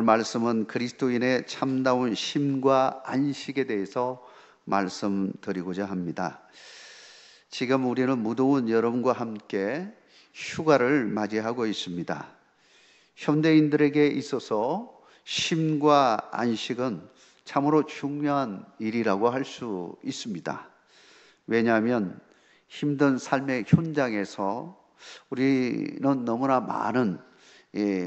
말씀은 그리스도인의 참다운 쉼과 안식에 대해서 말씀드리고자 합니다. 지금 우리는 무더운 여름과 함께 휴가를 맞이하고 있습니다. 현대인들에게 있어서 쉼과 안식은 참으로 중요한 일이라고 할 수 있습니다. 왜냐하면 힘든 삶의 현장에서 우리는 너무나 많은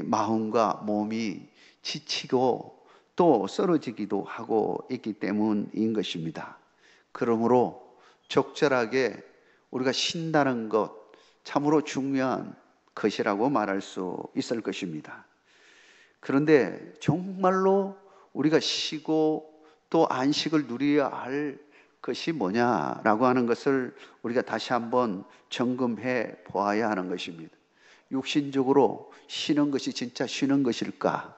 마음과 몸이 지치고 또 쓰러지기도 하고 있기 때문인 것입니다. 그러므로 적절하게 우리가 쉰다는 것 참으로 중요한 것이라고 말할 수 있을 것입니다. 그런데 정말로 우리가 쉬고 또 안식을 누려야 할 것이 뭐냐라고 하는 것을 우리가 다시 한번 점검해 보아야 하는 것입니다. 육신적으로 쉬는 것이 진짜 쉬는 것일까?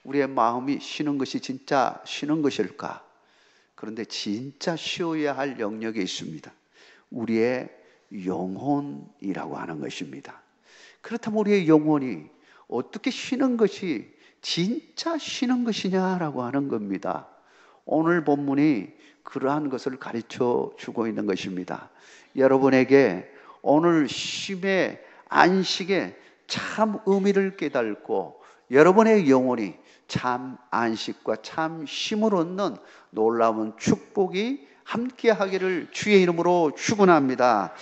우리의 마음이 쉬는 것이 진짜 쉬는 것일까? 그런데 진짜 쉬어야 할 영역이 있습니다. 우리의 영혼이라고 하는 것입니다. 그렇다면 우리의 영혼이 어떻게 쉬는 것이 진짜 쉬는 것이냐라고 하는 겁니다. 오늘 본문이 그러한 것을 가르쳐 주고 있는 것입니다. 여러분에게 오늘 쉼의 안식의 참 의미를 깨닫고 여러분의 영혼이 참 안식과 참 쉼을 얻는 놀라운 축복이 함께 하기를 주의 이름으로 축원합니다.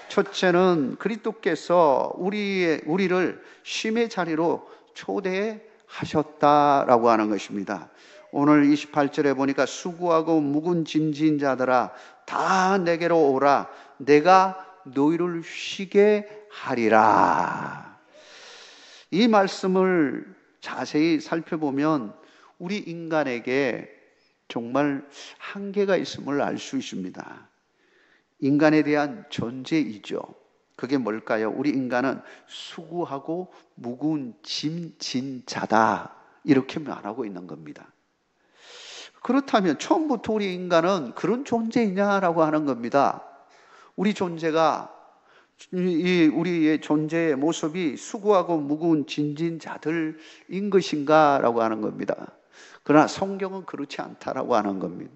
첫째는 그리스도께서 우리를 쉼의 자리로 초대하셨다라고 하는 것입니다. 오늘 28절에 보니까 수고하고 무거운 짐진 자들아 다 내게로 오라 내가 너희를 쉬게 하리라. 이 말씀을 자세히 살펴보면 우리 인간에게 정말 한계가 있음을 알 수 있습니다. 인간에 대한 존재이죠. 그게 뭘까요? 우리 인간은 수고하고 무거운 짐진 자다 이렇게 말하고 있는 겁니다. 그렇다면 처음부터 우리 인간은 그런 존재이냐라고 하는 겁니다. 우리 존재가 우리의 존재의 모습이 수고하고 무거운 짐진 자들인 것인가라고 하는 겁니다. 그러나 성경은 그렇지 않다라고 하는 겁니다.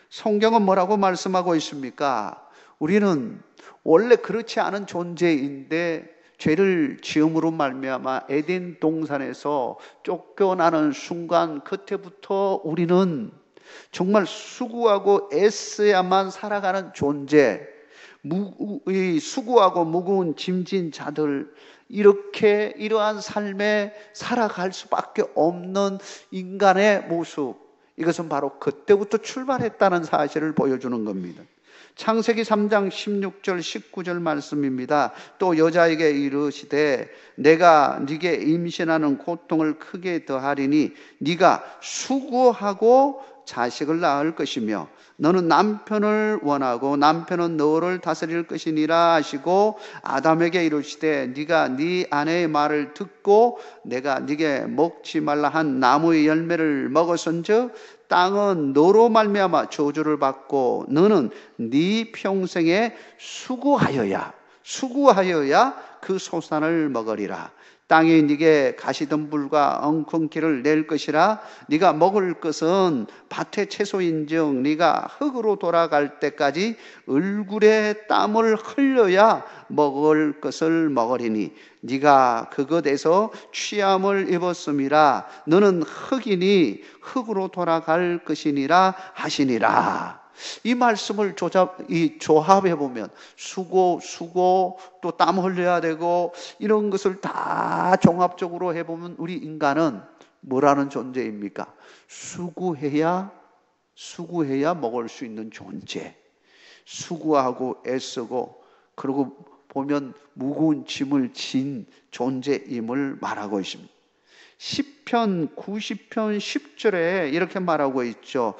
성경은 뭐라고 말씀하고 있습니까? 우리는 원래 그렇지 않은 존재인데 죄를 지음으로 말미암아 에덴 동산에서 쫓겨나는 순간 그때부터 우리는 정말 수고하고 애써야만 살아가는 존재, 수고하고 무거운 짐진 자들, 이러한 삶에 살아갈 수밖에 없는 인간의 모습, 이것은 바로 그때부터 출발했다는 사실을 보여주는 겁니다. 창세기 3장 16절 19절 말씀입니다. 또 여자에게 이르시되 내가 네게 임신하는 고통을 크게 더하리니 네가 수고하고 자식을 낳을 것이며 너는 남편을 원하고 남편은 너를 다스릴 것이니라 하시고 아담에게 이르시되 네가 네 아내의 말을 듣고 내가 네게 먹지 말라 한 나무의 열매를 먹었은즉 땅은 너로 말미암아 저주를 받고 너는 네 평생에 수고하여야 그 소산을 먹으리라. 땅이 네게 가시덤불과 엉겅퀴를 낼 것이라. 네가 먹을 것은 밭의 채소인즉 네가 흙으로 돌아갈 때까지 얼굴에 땀을 흘려야 먹을 것을 먹으리니 네가 그것에서 취함을 입었음이라. 너는 흙이니 흙으로 돌아갈 것이니라 하시니라. 이 말씀을 조합해 보면 수고 또 땀 흘려야 되고 이런 것을 다 종합적으로 해보면 우리 인간은 뭐라는 존재입니까? 수고해야 먹을 수 있는 존재. 수고하고 애쓰고 그러고 보면 무거운 짐을 진 존재임을 말하고 있습니다. 시편 90편 10절에 이렇게 말하고 있죠.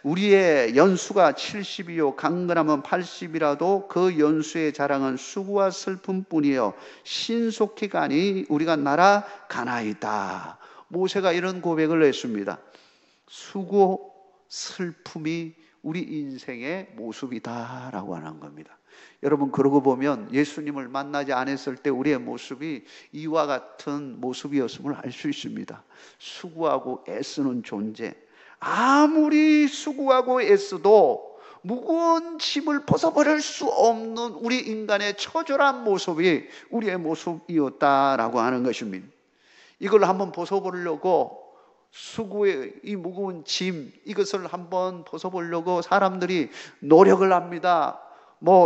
우리의 연수가 70이요 강건하면 80이라도 그 연수의 자랑은 수고와 슬픔뿐이요 신속히 가니 우리가 날아가나이다. 모세가 이런 고백을 했습니다. 수고 슬픔이 우리 인생의 모습이다라고 하는 겁니다. 여러분, 그러고 보면 예수님을 만나지 않았을 때 우리의 모습이 이와 같은 모습이었음을 알 수 있습니다. 수고하고 애쓰는 존재, 아무리 수고하고 애써도 무거운 짐을 벗어버릴 수 없는 우리 인간의 처절한 모습이 우리의 모습이었다라고 하는 것입니다. 이걸 한번 벗어보려고, 수고의 이 무거운 짐, 이것을 한번 벗어보려고 사람들이 노력을 합니다.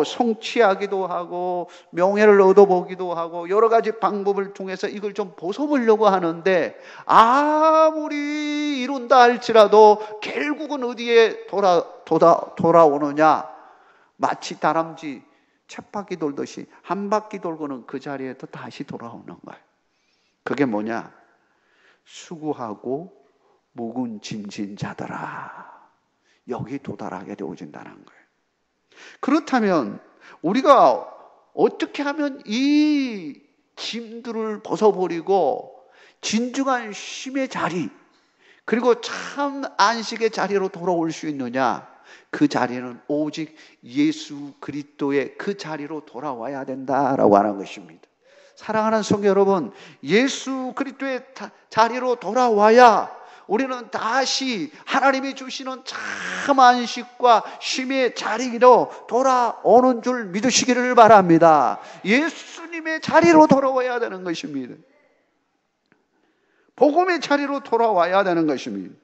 성취하기도 하고 명예를 얻어보기도 하고 여러 가지 방법을 통해서 이걸 좀 벗어보려고 하는데, 아무리 이룬다 할지라도 결국은 어디에 돌아오느냐? 마치 다람쥐 쳇바퀴 돌듯이 한 바퀴 돌고는 그 자리에 또 다시 돌아오는 거예요. 그게 뭐냐? 수고하고 묵은 짐진 자들아, 여기 도달하게 되어진다는 거예요. 그렇다면 우리가 어떻게 하면 이 짐들을 벗어버리고 진정한 쉼의 자리, 그리고 참 안식의 자리로 돌아올 수 있느냐? 그 자리는 오직 예수 그리스도의 그 자리로 돌아와야 된다라고 하는 것입니다. 사랑하는 성도 여러분, 예수 그리스도의 자리로 돌아와야 우리는 다시 하나님이 주시는 참 안식과 쉼의 자리로 돌아오는 줄 믿으시기를 바랍니다. 예수님의 자리로 돌아와야 되는 것입니다. 복음의 자리로 돌아와야 되는 것입니다.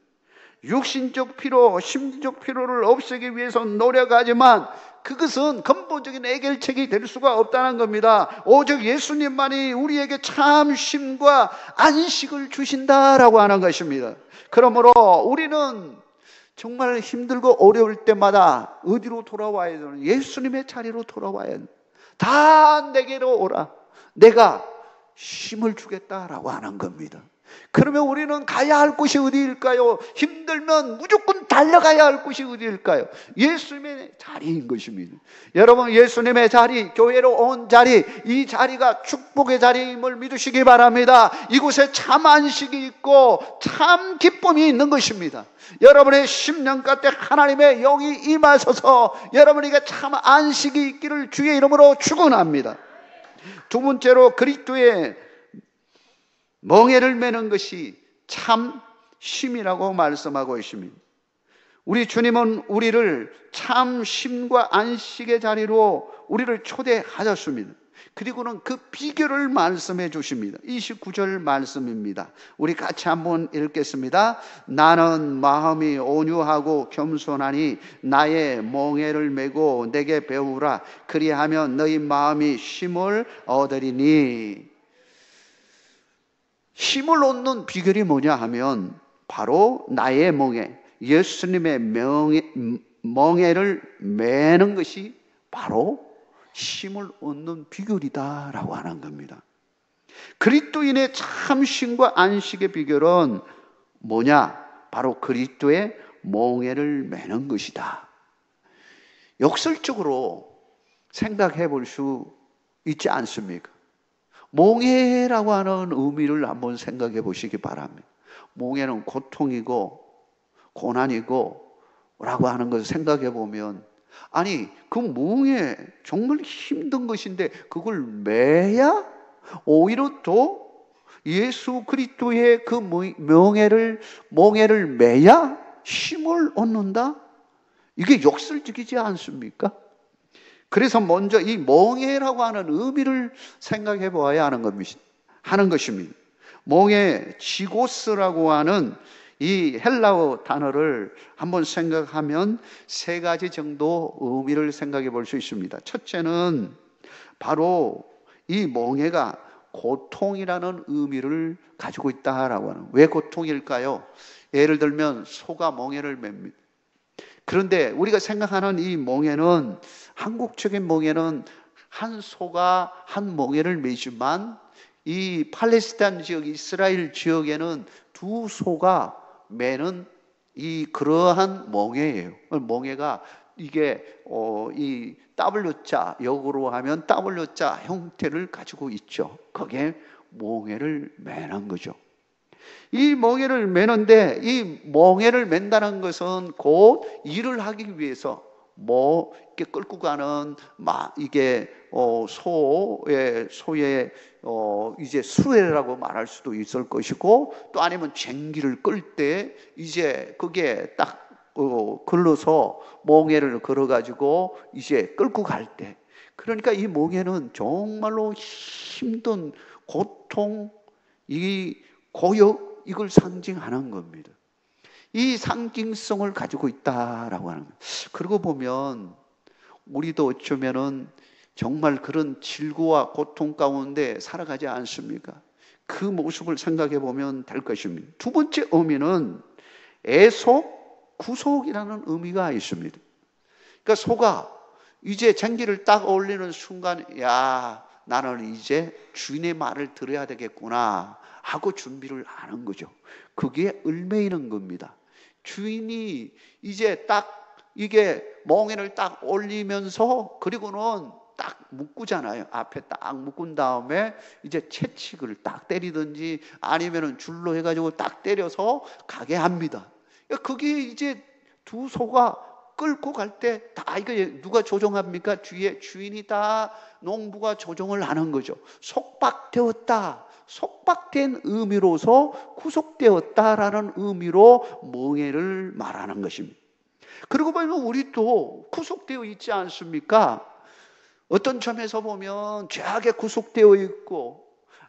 육신적 피로, 심리적 피로를 없애기 위해서 노력하지만 그것은 근본적인 해결책이 될 수가 없다는 겁니다. 오직 예수님만이 우리에게 참 쉼과 안식을 주신다라고 하는 것입니다. 그러므로 우리는 정말 힘들고 어려울 때마다 어디로 돌아와야 되는? 예수님의 자리로 돌아와야 돼. 다 내게로 오라, 내가 쉼을 주겠다라고 하는 겁니다. 그러면 우리는 가야 할 곳이 어디일까요? 힘들면 무조건 달려가야 할 곳이 어디일까요? 예수님의 자리인 것입니다. 여러분, 예수님의 자리, 교회로 온 자리, 이 자리가 축복의 자리임을 믿으시기 바랍니다. 이곳에 참 안식이 있고 참 기쁨이 있는 것입니다. 여러분의 심령 가운데 하나님의 영이 임하셔서 여러분에게 참 안식이 있기를 주의 이름으로 축원합니다. 두 번째로, 그리스도의 멍에를 매는 것이 참 쉼이라고 말씀하고 있습니다. 우리 주님은 우리를 참 쉼과 안식의 자리로 우리를 초대하셨습니다. 그리고는 그 비결을 말씀해 주십니다. 29절 말씀입니다. 우리 같이 한번 읽겠습니다. 나는 마음이 온유하고 겸손하니 나의 멍에를 메고 내게 배우라. 그리하면 너희 마음이 쉼을 얻으리니. 힘을 얻는 비결이 뭐냐 하면 바로 나의 멍에, 예수님의 멍에를 매는 것이 바로 힘을 얻는 비결이다라고 하는 겁니다. 그리스도인의 참 쉼과 안식의 비결은 뭐냐? 바로 그리스도의 멍에를 매는 것이다. 역설적으로 생각해 볼 수 있지 않습니까? 멍에라고 하는 의미를 한번 생각해 보시기 바랍니다. 멍에는 고통이고 고난이고 라고 하는 것을 생각해 보면, 아니 그 멍에 정말 힘든 것인데 그걸 매야 오히려 더 예수 그리스도의 그 멍에를 매야 힘을 얻는다? 이게 역설적이지 않습니까? 그래서 먼저 이 멍에라고 하는 의미를 생각해 보아야 하는 것입니다. 멍에, 지고스라고 하는 이 헬라어 단어를 한번 생각하면 세 가지 정도 의미를 생각해 볼 수 있습니다. 첫째는 바로 이 멍에가 고통이라는 의미를 가지고 있다라고 하는. 왜 고통일까요? 예를 들면 소가 멍에를 맵니다. 그런데 우리가 생각하는 이 멍에는, 한국적인 멍에는 한 소가 한 멍에를 매지만 이 팔레스타인 지역, 이스라엘 지역에는 두 소가 매는 그러한 멍에예요. 멍에가 이게 이 W자, 역으로 하면 W자 형태를 가지고 있죠. 그게 멍에를 매는 거죠. 이 멍에를 매는데, 이 멍에를 맨다는 것은 곧 일을 하기 위해서 뭐 이렇게 끌고 가는 이게 소의 이제 수레라고 말할 수도 있을 것이고, 또 아니면 쟁기를 끌 때 이제 그게 딱 걸러서 멍에를 걸어가지고 이제 끌고 갈 때, 그러니까 이 멍에는 정말로 힘든 고통, 이 고역, 이걸 상징하는 겁니다. 이 상징성을 가지고 있다라고 하는 거예요. 그러고 보면 우리도 어쩌면은 정말 그런 질고와 고통 가운데 살아가지 않습니까? 그 모습을 생각해 보면 될 것입니다. 두 번째 의미는 애속, 구속이라는 의미가 있습니다. 그러니까 소가 이제 쟁기를 딱 올리는 순간, 야, 나는 이제 주인의 말을 들어야 되겠구나 하고 준비를 하는 거죠. 그게 을매이는 겁니다. 주인이 이제 딱 이게 멍에를 딱 올리면서, 그리고는 딱 묶잖아요. 앞에 딱 묶은 다음에 이제 채찍을 딱 때리든지 아니면은 줄로 해가지고 딱 때려서 가게 합니다. 그게 이제 두 소가 끌고 갈 때 다 이거 누가 조종합니까? 뒤에 주인이 다 농부가 조종을 하는 거죠. 속박되었다. 속박된 의미로서 구속되었다라는 의미로 멍에를 말하는 것입니다. 그리고 보면 우리도 구속되어 있지 않습니까? 어떤 점에서 보면 죄악에 구속되어 있고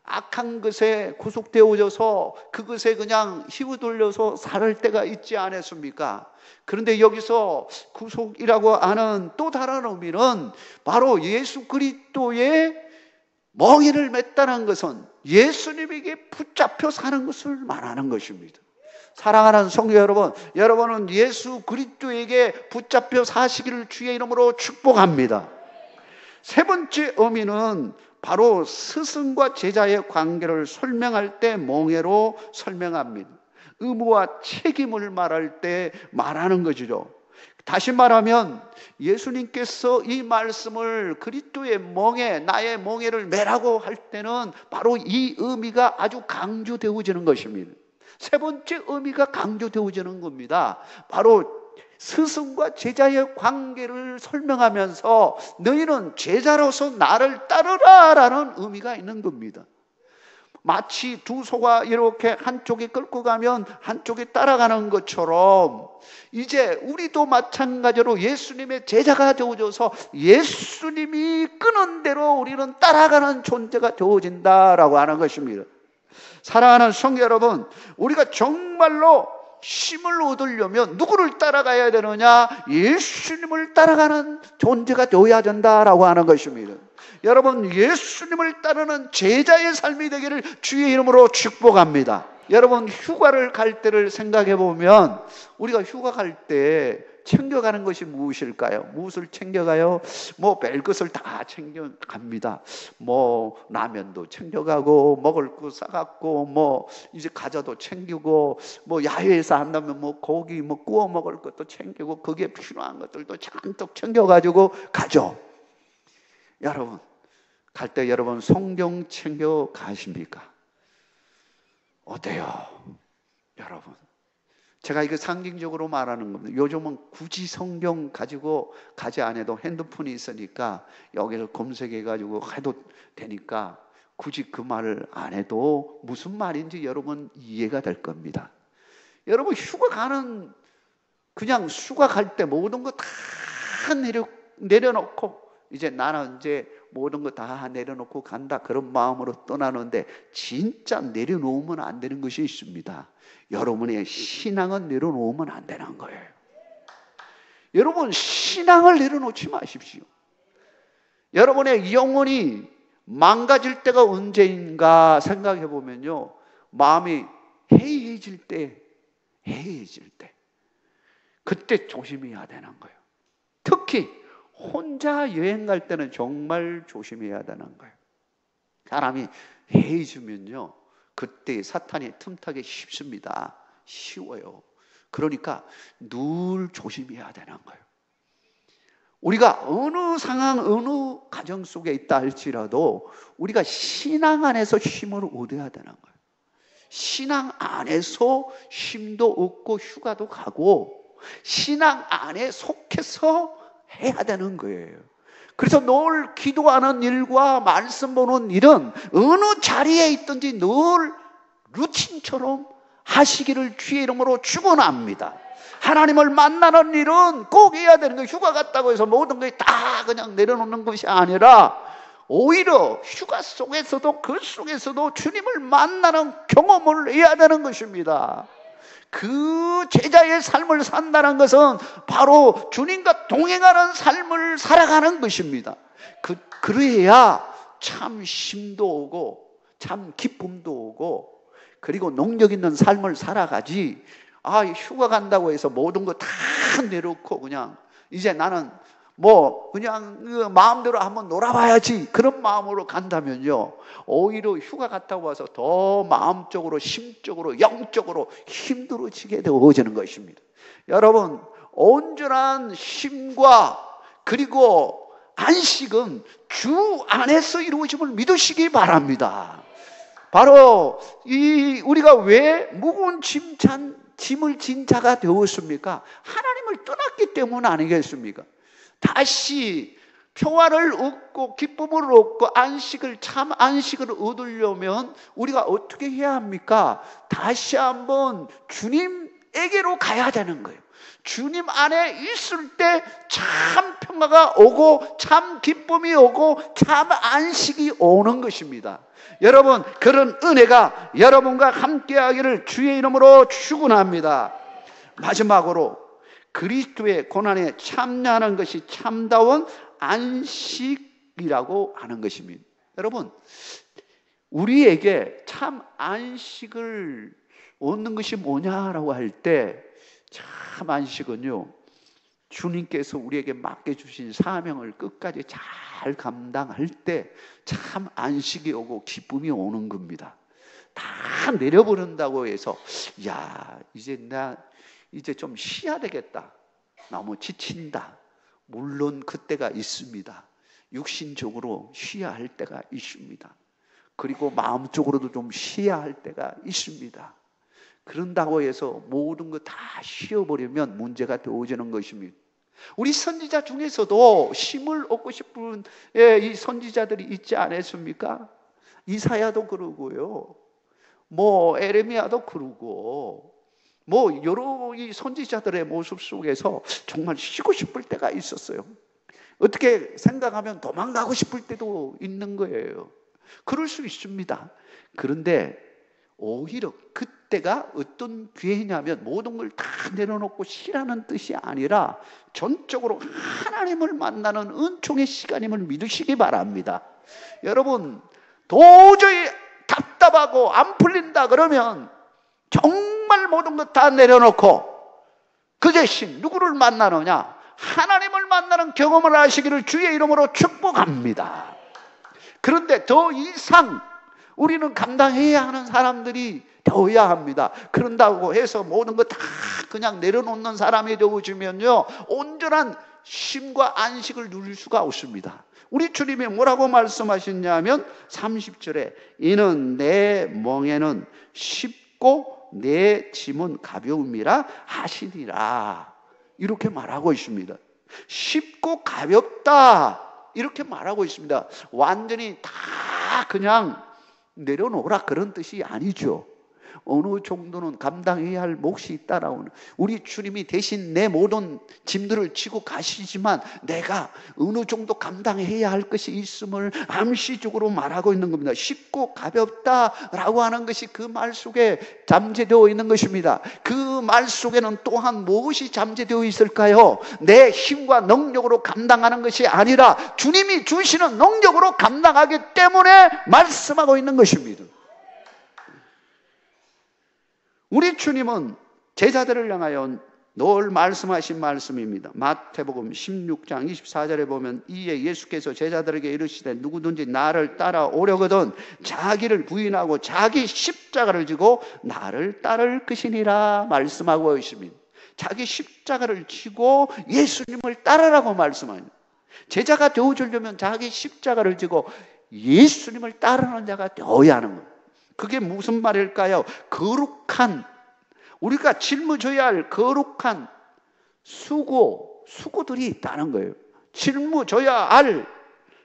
악한 것에 구속되어져서 그것에 그냥 휘우돌려서 살 때가 있지 않았습니까? 그런데 여기서 구속이라고 하는 또 다른 의미는 바로 예수 그리스도의 멍에를 맸다는 것은 예수님에게 붙잡혀 사는 것을 말하는 것입니다. 사랑하는 성도 여러분, 여러분은 예수 그리스도에게 붙잡혀 사시기를 주의 이름으로 축복합니다. 세 번째 의미는 바로 스승과 제자의 관계를 설명할 때 멍에로 설명합니다. 의무와 책임을 말할 때 말하는 것이죠. 다시 말하면 예수님께서 이 말씀을 그리스도의 멍에, 나의 멍에를 매라고 할 때는 바로 이 의미가 아주 강조되어지는 것입니다. 세 번째 의미가 강조되어지는 겁니다. 바로 스승과 제자의 관계를 설명하면서 너희는 제자로서 나를 따르라라는 의미가 있는 겁니다. 마치 두 소가 이렇게 한쪽에 끌고 가면 한쪽에 따라가는 것처럼 이제 우리도 마찬가지로 예수님의 제자가 되어져서 예수님이 끄는 대로 우리는 따라가는 존재가 되어진다라고 하는 것입니다. 사랑하는 성도 여러분, 우리가 정말로 힘을 얻으려면 누구를 따라가야 되느냐? 예수님을 따라가는 존재가 되어야 된다라고 하는 것입니다. 여러분, 예수님을 따르는 제자의 삶이 되기를 주의 이름으로 축복합니다. 여러분, 휴가를 갈 때를 생각해 보면 우리가 휴가 갈 때 챙겨가는 것이 무엇일까요? 무엇을 챙겨가요? 뭐 별것을 다 챙겨갑니다. 뭐 라면도 챙겨가고 먹을 거 싸갖고 뭐 이제 과자도 챙기고 뭐 야외에서 한다면 뭐 고기 뭐 구워 먹을 것도 챙기고 거기에 필요한 것들도 잔뜩 챙겨가지고 가죠. 여러분, 갈 때 여러분 성경 챙겨 가십니까? 어때요? 여러분, 제가 이거 상징적으로 말하는 겁니다. 요즘은 굳이 성경 가지고 가지 않아도 핸드폰이 있으니까 여기서 검색해가지고 해도 되니까 굳이 그 말을 안 해도 무슨 말인지 여러분 이해가 될 겁니다. 여러분, 휴가 가는, 그냥 휴가 갈 때 모든 거 다 내려놓고 이제 나는 이제 모든 거 다 내려놓고 간다, 그런 마음으로 떠나는데 진짜 내려놓으면 안 되는 것이 있습니다. 여러분의 신앙은 내려놓으면 안 되는 거예요. 여러분, 신앙을 내려놓지 마십시오. 여러분의 영혼이 망가질 때가 언제인가 생각해 보면요, 마음이 해이해질 때, 그때 조심해야 되는 거예요. 특히 혼자 여행 갈 때는 정말 조심해야 되는 거예요. 사람이 해이해지면요, 그때 사탄이 틈타기 쉽습니다. 쉬워요. 그러니까 늘 조심해야 되는 거예요. 우리가 어느 상황, 어느 가정 속에 있다 할지라도 우리가 신앙 안에서 힘을 얻어야 되는 거예요. 신앙 안에서 힘도 얻고 휴가도 가고 신앙 안에 속해서 해야 되는 거예요. 그래서 늘 기도하는 일과 말씀 보는 일은 어느 자리에 있든지 늘 루틴처럼 하시기를 주의 이름으로 축원합니다. 하나님을 만나는 일은 꼭 해야 되는 거예요. 휴가 갔다고 해서 모든 것이 다 그냥 내려놓는 것이 아니라 오히려 휴가 속에서도 그 속에서도 주님을 만나는 경험을 해야 되는 것입니다. 그 제자의 삶을 산다는 것은 바로 주님과 동행하는 삶을 살아가는 것입니다. 그래야 참 쉼도 오고 참 기쁨도 오고 그리고 능력 있는 삶을 살아가지. 휴가 간다고 해서 모든 거 다 내놓고 그냥 이제 나는 그냥 마음대로 한번 놀아봐야지 그런 마음으로 간다면요, 오히려 휴가 갔다고 와서 더 마음적으로 심적으로 영적으로 힘들어지게 되어지는 것입니다. 여러분, 온전한 쉼과 그리고 안식은 주 안에서 이루어짐을 믿으시기 바랍니다. 바로 우리가 왜 무거운 짐을 진 자가 되었습니까? 하나님을 떠났기 때문 아니겠습니까? 다시 평화를 얻고 기쁨을 얻고 참 안식을 얻으려면 우리가 어떻게 해야 합니까? 다시 한번 주님에게로 가야 되는 거예요. 주님 안에 있을 때 참 평화가 오고 참 기쁨이 오고 참 안식이 오는 것입니다. 여러분, 그런 은혜가 여러분과 함께하기를 주의 이름으로 축원합니다. 마지막으로 그리스도의 고난에 참여하는 것이 참다운 안식이라고 하는 것입니다. 여러분, 우리에게 참 안식을 얻는 것이 뭐냐라고 할 때 참 안식은요, 주님께서 우리에게 맡겨주신 사명을 끝까지 잘 감당할 때 참 안식이 오고 기쁨이 오는 겁니다. 다 내려버린다고 해서 이제 좀 쉬어야 되겠다, 너무 지친다, 물론 그때가 있습니다. 육신적으로 쉬어야 할 때가 있습니다. 그리고 마음적으로도 좀 쉬어야 할 때가 있습니다. 그런다고 해서 모든 거 다 쉬어버리면 문제가 되어지는 것입니다. 우리 선지자 중에서도 쉼을 얻고 싶은 이 선지자들이 있지 않았습니까? 이사야도 그러고요, 에레미야도 그러고 여러 이 선지자들의 모습 속에서 정말 쉬고 싶을 때가 있었어요. 어떻게 생각하면 도망가고 싶을 때도 있는 거예요. 그럴 수 있습니다. 그런데 오히려 그때가 어떤 기회냐면 모든 걸 다 내려놓고 쉬라는 뜻이 아니라 전적으로 하나님을 만나는 은총의 시간임을 믿으시기 바랍니다. 여러분, 도저히 답답하고 안 풀린다 그러면 정말 모든 것 다 내려놓고 그 대신 누구를 만나느냐? 하나님을 만나는 경험을 하시기를 주의 이름으로 축복합니다. 그런데 더 이상 우리는 감당해야 하는 사람들이 되어야 합니다. 그런다고 해서 모든 거 다 그냥 내려놓는 사람이 되어지면요, 온전한 쉼과 안식을 누릴 수가 없습니다. 우리 주님이 뭐라고 말씀하셨냐면 30절에 이는 내 멍에는 쉽고 내 짐은 가벼움이라 하시니라, 이렇게 말하고 있습니다. 쉽고 가볍다 이렇게 말하고 있습니다. 완전히 다 그냥 내려놓으라 그런 뜻이 아니죠. 어느 정도는 감당해야 할 몫이 있다라고. 우리 주님이 대신 내 모든 짐들을 지고 가시지만 내가 어느 정도 감당해야 할 것이 있음을 암시적으로 말하고 있는 겁니다. 쉽고 가볍다라고 하는 것이 그 말 속에 잠재되어 있는 것입니다. 그 말 속에는 또한 무엇이 잠재되어 있을까요? 내 힘과 능력으로 감당하는 것이 아니라 주님이 주시는 능력으로 감당하기 때문에 말씀하고 있는 것입니다. 우리 주님은 제자들을 향하여 늘 말씀하신 말씀입니다. 마태복음 16장 24절에 보면 이에 예수께서 제자들에게 이르시되 누구든지 나를 따라오려거든 자기를 부인하고 자기 십자가를 지고 나를 따를 것이니라 말씀하고 있습니다. 자기 십자가를 지고 예수님을 따르라고 말씀합니다. 제자가 되어주려면 자기 십자가를 지고 예수님을 따르는 자가 되어야 하는 거예요. 그게 무슨 말일까요? 거룩한, 우리가 짊어져야 할 거룩한 수고들이 있다는 거예요. 짊어져야 할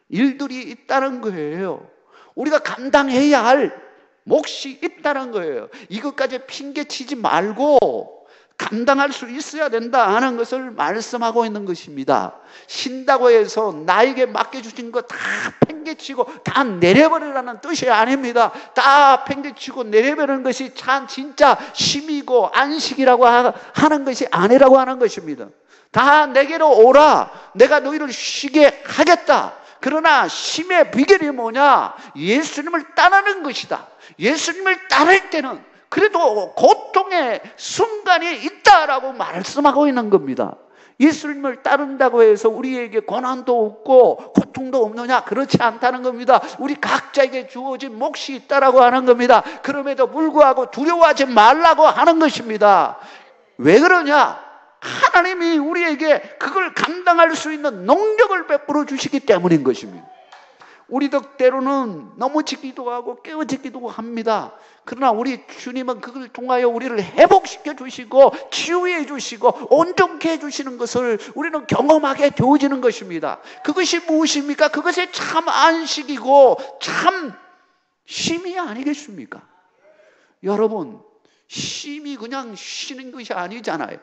일들이 있다는 거예요. 우리가 감당해야 할 몫이 있다는 거예요. 이것까지 핑계치지 말고 감당할 수 있어야 된다 하는 것을 말씀하고 있는 것입니다. 신다고 해서 나에게 맡겨주신 거 다 팽개치고 다 내려버리라는 뜻이 아닙니다. 다 팽개치고 내려버리는 것이 참 진짜 쉼이고 안식이라고 하는 것이 아니라고 하는 것입니다. 다 내게로 오라. 내가 너희를 쉬게 하겠다. 그러나 쉼의 비결이 뭐냐? 예수님을 따르는 것이다. 예수님을 따를 때는 그래도 고통의 순간이 있다라고 말씀하고 있는 겁니다. 예수님을 따른다고 해서 우리에게 고난도 없고 고통도 없느냐? 그렇지 않다는 겁니다. 우리 각자에게 주어진 몫이 있다라고 하는 겁니다. 그럼에도 불구하고 두려워하지 말라고 하는 것입니다. 왜 그러냐? 하나님이 우리에게 그걸 감당할 수 있는 능력을 베풀어 주시기 때문인 것입니다. 우리도 때로는 넘어지기도 하고 깨어지기도 합니다. 그러나 우리 주님은 그걸 통하여 우리를 회복시켜 주시고 치유해 주시고 온전케 해 주시는 것을 우리는 경험하게 되어지는 것입니다. 그것이 무엇입니까? 그것이 참 안식이고 참 쉼이 아니겠습니까? 여러분, 쉼이 그냥 쉬는 것이 아니잖아요.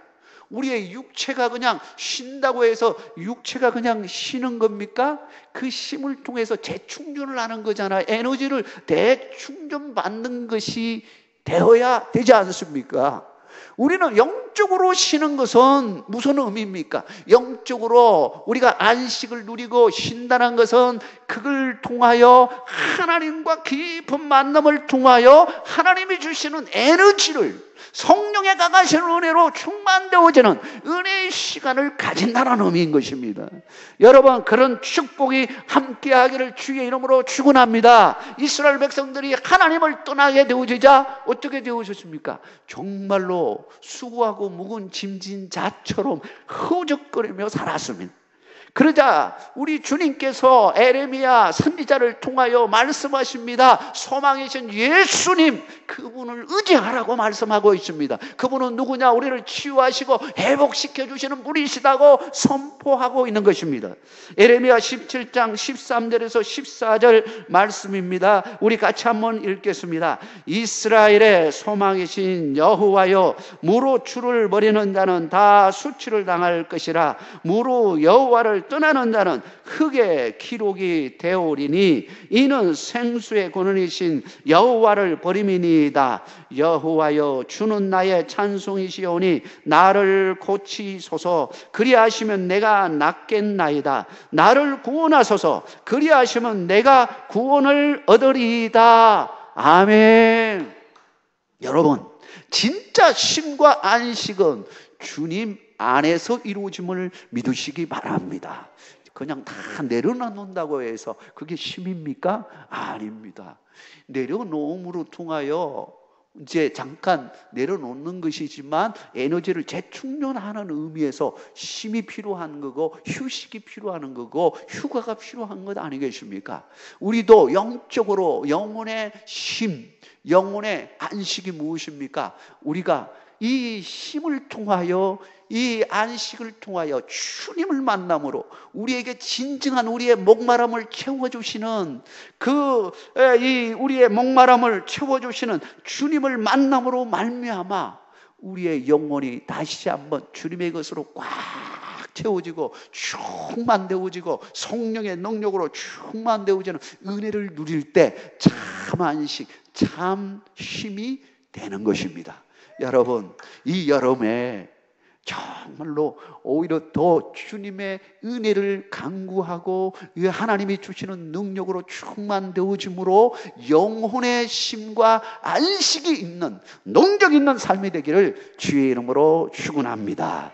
우리의 육체가 그냥 쉰다고 해서 육체가 그냥 쉬는 겁니까? 그 쉼을 통해서 재충전을 하는 거잖아요. 에너지를 대충전 받는 것이 되어야 되지 않습니까? 우리는 영적으로 쉬는 것은 무슨 의미입니까? 영적으로 우리가 안식을 누리고 쉰다는 것은 그걸 통하여 하나님과 깊은 만남을 통하여 하나님이 주시는 에너지를 성령의 강하신 은혜로 충만되어지는 은혜의 시간을 가진다는 의미인 것입니다. 여러분, 그런 축복이 함께하기를 주의 이름으로 축원합니다. 이스라엘 백성들이 하나님을 떠나게 되어지자 어떻게 되어졌습니까? 정말로 수고하고 묵은 짐진 자처럼 허적거리며 살았습니다. 그러자 우리 주님께서 에레미야 선지자를 통하여 말씀하십니다. 소망이신 예수님, 그분을 의지하라고 말씀하고 있습니다. 그분은 누구냐? 우리를 치유하시고 회복시켜 주시는 분이시다고 선포하고 있는 것입니다. 에레미야 17장 13절에서 14절 말씀입니다. 우리 같이 한번 읽겠습니다. 이스라엘의 소망이신 여호와여, 무로 주를 버리는 자는 다 수치를 당할 것이라. 무로 여호와를 떠나는 자는 흙의 기록이 되오리니 이는 생수의 근원이신 여호와를 버림이니이다. 여호와여, 주는 나의 찬송이시오니 나를 고치소서. 그리하시면 내가 낫겠나이다. 나를 구원하소서. 그리하시면 내가 구원을 얻으리이다. 아멘. 여러분, 진짜 쉼과 안식은 주님 안에서 이루어짐을 믿으시기 바랍니다. 그냥 다 내려놓는다고 해서 그게 쉼입니까? 아닙니다. 내려놓음으로 통하여 이제 잠깐 내려놓는 것이지만 에너지를 재충전하는 의미에서 쉼이 필요한 거고 휴식이 필요한 거고 휴가가 필요한 것 아니겠습니까? 우리도 영적으로 영혼의 쉼, 영혼의 안식이 무엇입니까? 우리가 이 쉼을 통하여, 이 안식을 통하여 주님을 만남으로 우리에게 진정한 우리의 목마름을 채워주시는 우리의 목마름을 채워주시는 주님을 만남으로 말미암아 우리의 영혼이 다시 한번 주님의 것으로 꽉 채워지고 충만되어지고 성령의 능력으로 충만되어지는 은혜를 누릴 때 참 안식, 참 쉼이 되는 것입니다. 여러분, 이 여름에 정말로 오히려 더 주님의 은혜를 간구하고 하나님이 주시는 능력으로 충만되어짐으로 영혼의 쉼과 안식이 있는 능력 있는 삶이 되기를 주의 이름으로 축원합니다.